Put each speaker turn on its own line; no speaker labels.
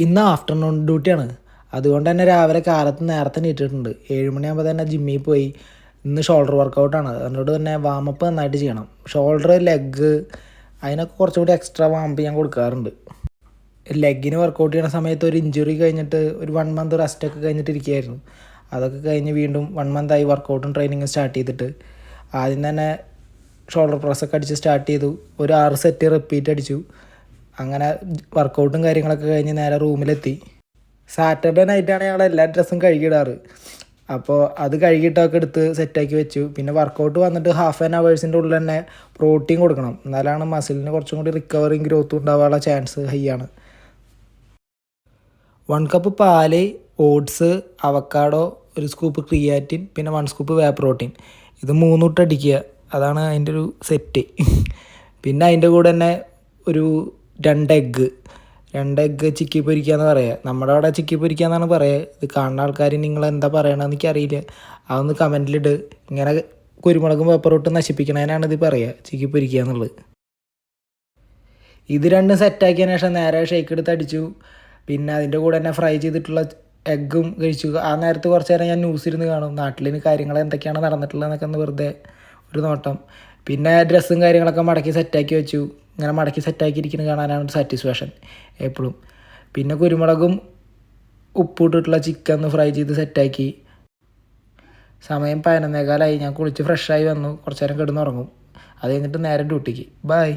ഇന്ന് ആഫ്റ്റർനൂൺ ഡ്യൂട്ടിയാണ്. അതുകൊണ്ട് തന്നെ രാവിലെ കാലത്ത് നേരത്തെ എണീറ്റിട്ടുണ്ട്. 7 മണിയാകുമ്പോൾ തന്നെ ജിമ്മിൽ പോയി. ഇന്ന് ഷോൾഡർ വർക്കൗട്ടാണ്. അതുകൊണ്ട് തന്നെ വാമപ്പ് നന്നായിട്ട് ചെയ്യണം. ഷോൾഡർ, ലെഗ് അതിനൊക്കെ കുറച്ചുകൂടി എക്സ്ട്രാ വാമപ്പ് ഞാൻ കൊടുക്കാറുണ്ട്. ലെഗിന് വർക്കൗട്ട് ചെയ്യുന്ന സമയത്ത് ഒരു ഇഞ്ചുറി കഴിഞ്ഞിട്ട് ഒരു 1 മന്ത് റെസ്റ്റൊക്കെ കഴിഞ്ഞിട്ട് ഇരിക്കുകയായിരുന്നു. അതൊക്കെ കഴിഞ്ഞ് വീണ്ടും 1 മന്തായി വർക്കൗട്ടും ട്രെയിനിങ്ങും സ്റ്റാർട്ട് ചെയ്തിട്ട്. ആദ്യം തന്നെ ഷോൾഡർ പ്രസ്സൊക്കെ അടിച്ച് സ്റ്റാർട്ട് ചെയ്തു. ഒരു 6 സെറ്റ് റിപ്പീറ്റ് അടിച്ചു. അങ്ങനെ വർക്കൗട്ടും കാര്യങ്ങളൊക്കെ കഴിഞ്ഞ് നേരെ റൂമിലെത്തി. സാറ്റർഡേ നൈറ്റാണ് ഞങ്ങൾ എല്ലാ ഡ്രസ്സും കഴുകിയിടാറ്. അപ്പോൾ അത് കഴുകിയിട്ടൊക്കെ എടുത്ത് സെറ്റാക്കി വെച്ചു. പിന്നെ വർക്കൗട്ട് വന്നിട്ട് ഹാഫ് ആൻ അവേഴ്സിൻ്റെ ഉള്ളിൽ തന്നെ പ്രോട്ടീൻ കൊടുക്കണം. എന്നാലാണ് മസിലിന് കുറച്ചും കൂടി റിക്കവറിങ് ഗ്രോത്തും ഉണ്ടാവാനുള്ള ചാൻസ് ഹൈ ആണ്. 1 കപ്പ് പാല്, ഓട്സ്, അവക്കാഡോ, ഒരു സ്കൂപ്പ് ക്രിയാറ്റിൻ, പിന്നെ 1 സ്കൂപ്പ് വേ പ്രോട്ടീൻ. ഇത് 3 ഇട്ട് അടിക്കുക. അതാണ് അതിൻ്റെ ഒരു സെറ്റ്. പിന്നെ അതിൻ്റെ കൂടെ തന്നെ ഒരു 2 എഗ്ഗ് ചിക്കി പൊരിക്കുക എന്ന് പറയുക. നമ്മുടെ അവിടെ ചിക്കി പൊരിക്കുക എന്നാണ് പറയുക. ഇത് കാണുന്ന ആൾക്കാർ നിങ്ങൾ എന്താ പറയണമെന്ന് എനിക്കറിയില്ല. അതൊന്ന് കമൻറ്റിലിട്ട്. ഇങ്ങനെ കുരുമുളകും പെപ്പറും നശിപ്പിക്കണതിനാണ് ഇത് പറയുക, ചിക്കി പൊരിക്കുക എന്നുള്ളത്. ഇത് രണ്ടും സെറ്റാക്കിയതിന് ശേഷം നേരെ ഷേക്ക് എടുത്ത് അടിച്ചു. പിന്നെ അതിൻ്റെ കൂടെ തന്നെ ഫ്രൈ ചെയ്തിട്ടുള്ള എഗ്ഗും കഴിച്ചു. ആ നേരത്ത് കുറച്ച് നേരം ഞാൻ ന്യൂസ് ഇരുന്ന് കാണും. നാട്ടിലിന് കാര്യങ്ങൾ എന്തൊക്കെയാണ് നടന്നിട്ടുള്ളതെന്നൊക്കെ ഒന്ന് വെറുതെ ഒരു നോട്ടം. പിന്നെ ഡ്രസ്സും കാര്യങ്ങളൊക്കെ മടക്കി സെറ്റാക്കി വെച്ചു. ഇങ്ങനെ മടക്കി സെറ്റാക്കിയിരിക്കുന്നത് കാണാനാണ് ഒരു സാറ്റിസ്ഫാക്ഷൻ എപ്പോഴും. പിന്നെ കുരുമുളകും ഉപ്പും ഇട്ടിട്ടുള്ള ചിക്കൻ ഒന്ന് ഫ്രൈ ചെയ്ത് സെറ്റാക്കി. സമയം 11:15. ഞാൻ കുളിച്ച് ഫ്രഷായി വന്നു. കുറച്ച് നേരം കിടന്നുറങ്ങും. അത് കഴിഞ്ഞിട്ട് നേരെ ഡ്യൂട്ടിക്ക്. ബൈ.